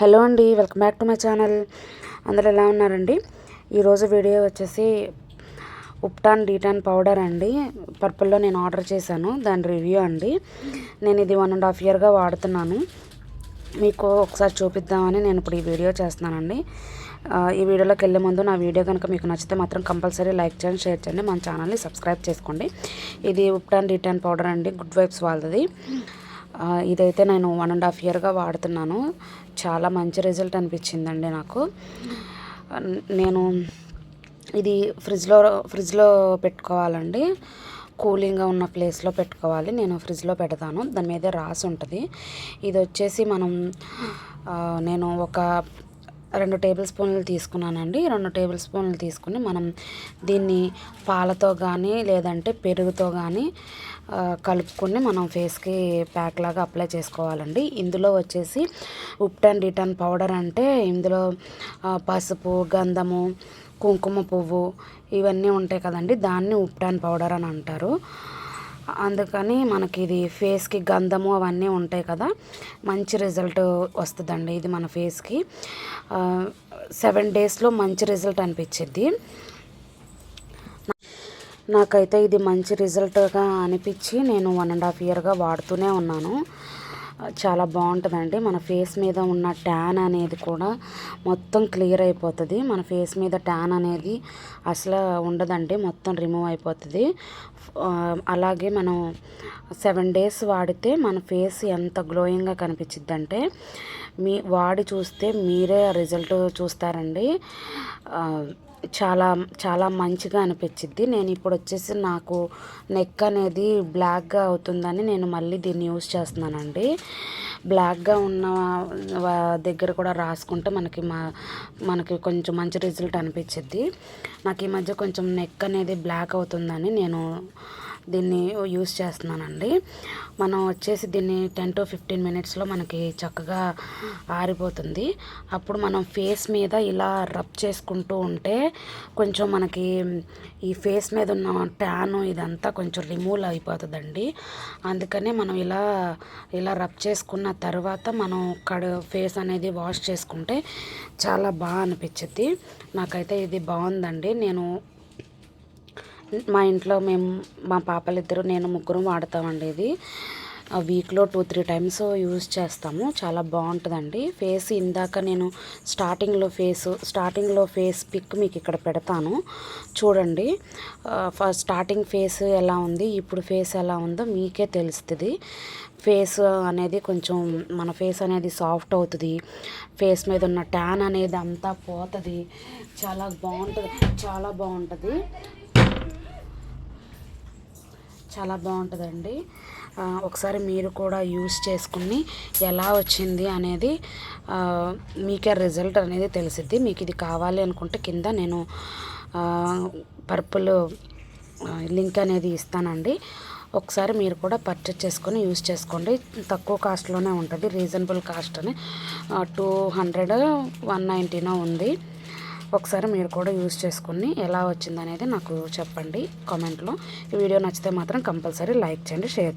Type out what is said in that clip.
Hello అండి, welcome back to my channel. అందరూ ఎలా ఉన్నారండి? ఈరోజు వీడియో వచ్చేసి ఉప్టాన్ డీటాన్ పౌడర్ అండి. పర్పుల్లో నేను ఆర్డర్ చేశాను, దాని రివ్యూ అండి. నేను ఇది 1.5 ఇయర్గా వాడుతున్నాను. మీకు ఒకసారి చూపిద్దామని నేను ఇప్పుడు ఈ వీడియో చేస్తున్నానండి. ఈ వీడియోలోకి వెళ్ళే ముందు నా వీడియో కనుక మీకు నచ్చితే మాత్రం కంపల్సరీ లైక్ చేయండి, షేర్ చేయండి, మన ఛానల్ని సబ్స్క్రైబ్ చేసుకోండి. ఇది ఉప్టాన్ డీటాన్ పౌడర్ అండి, గుడ్ వైబ్స్ వాళ్ళది. ఇదైతే నేను 1.5 ఇయర్గా వాడుతున్నాను. చాలా మంచి రిజల్ట్ అనిపించిందండి నాకు. నేను ఇది ఫ్రిడ్జ్లో పెట్టుకోవాలండి. కూలింగ్గా ఉన్న ప్లేస్లో పెట్టుకోవాలి. నేను ఫ్రిడ్జ్లో పెడతాను, దాని మీదే రాసి ఉంటుంది. ఇది వచ్చేసి నేను ఒక 2 టేబుల్ స్పూన్లు తీసుకున్నానండి. 2 టేబుల్ స్పూన్లు తీసుకుని మనం దీన్ని పాలతో కానీ లేదంటే పెరుగుతో కానీ కలుపుకొని మనం ఫేస్కి ప్యాక్ లాగా అప్లై చేసుకోవాలండి. ఇందులో వచ్చేసి ఉప్టాన్ డీటాన్ పౌడర్ అంటే ఇందులో పసుపు, గంధము, కుంకుమ పువ్వు ఇవన్నీ ఉంటాయి కదండి, దాన్ని ఉప్టాన్ పౌడర్ అని అంటారు. అందుకని మనకి ఇది ఫేస్కి గంధము అవన్నీ ఉంటాయి కదా, మంచి రిజల్ట్ వస్తుందండి ఇది మన ఫేస్కి. 7 డేస్లో మంచి రిజల్ట్ అనిపించింది నాకైతే. ఇది మంచి రిజల్ట్గా అనిపించి నేను 1.5 ఇయర్గా వాడుతూనే ఉన్నాను. చాలా బాగుంటుందండి. మన ఫేస్ మీద ఉన్న ట్యాన్ అనేది కూడా మొత్తం క్లియర్ అయిపోతుంది. మన ఫేస్ మీద ట్యాన్ అనేది అసలు ఉండదండి, మొత్తం రిమూవ్ అయిపోతుంది. అలాగే మనం 7 డేస్ వాడితే మన ఫేస్ ఎంత గ్లోయింగ్గా కనిపించిద్దంటే వాడి చూస్తే మీరే రిజల్ట్ చూస్తారండి. చాలా చాలా మంచిగా అనిపించిద్ది. నేను ఇప్పుడు వచ్చేసి నాకు నెక్ అనేది బ్లాక్గా అవుతుందని నేను మళ్ళీ దీన్ని యూస్ చేస్తున్నానండి. బ్లాక్గా ఉన్న దగ్గర కూడా రాసుకుంటే మనకి కొంచెం మంచి రిజల్ట్ అనిపించిద్ది. నాకు ఈ మధ్య కొంచెం నెక్ అనేది బ్లాక్ అవుతుందని నేను దీన్ని యూస్ చేస్తున్నానండి. మనం వచ్చేసి దీన్ని 10 to 15 మినిట్స్లో మనకి చక్కగా ఆరిపోతుంది. అప్పుడు మనం ఫేస్ మీద ఇలా రబ్ చేసుకుంటూ ఉంటే కొంచెం మనకి ఈ ఫేస్ మీద ఉన్న ట్యాన్ ఇదంతా కొంచెం రిమూవ్ అయిపోతుందండి. అందుకనే మనం ఇలా రబ్ చేసుకున్న తర్వాత మనం ఫేస్ అనేది వాష్ చేసుకుంటే చాలా బాగా అనిపించింది. నాకైతే ఇది బాగుందండి. నేను మా ఇంట్లో మా పాపలిద్దరు నేను ముగ్గురం వాడతామండి. ఇది వీక్లో 2-3 టైమ్స్ యూజ్ చేస్తాము. చాలా బాగుంటుందండి. ఫేస్ ఇందాక నేను స్టార్టింగ్లో ఫేస్ పిక్ మీకు ఇక్కడ పెడతాను, చూడండి. ఫస్ట్ స్టార్టింగ్ ఫేస్ ఎలా ఉంది, ఇప్పుడు ఫేస్ ఎలా ఉందో మీకే తెలుస్తుంది. ఫేస్ అనేది కొంచెం మన ఫేస్ అనేది సాఫ్ట్ అవుతుంది. ఫేస్ మీద ఉన్న ట్యాన్ అనేది అంతా పోతుంది. చాలా బాగుంటుంది. చాలా బాగుంటుందండి. ఒకసారి మీరు కూడా యూస్ చేసుకుని ఎలా వచ్చింది అనేది మీకే రిజల్ట్ అనేది తెలిసిద్ది. మీకు ఇది కావాలి అనుకుంటే కింద నేను పర్పుల్ లింక్ అనేది ఇస్తానండి. ఒకసారి మీరు కూడా పర్చేస్ చేసుకొని యూస్ చేసుకోండి. తక్కువ కాస్ట్లోనే ఉంటుంది, రీజనబుల్ కాస్ట్ అని 200-190 ఉంది. ఒకసారి మీరు కూడా యూస్ చేసుకుని ఎలా వచ్చిందనేది నాకు చెప్పండి కామెంట్లో. ఈ వీడియో నచ్చితే మాత్రం కంపల్సరీ లైక్ చేయండి, షేర్ చేయండి.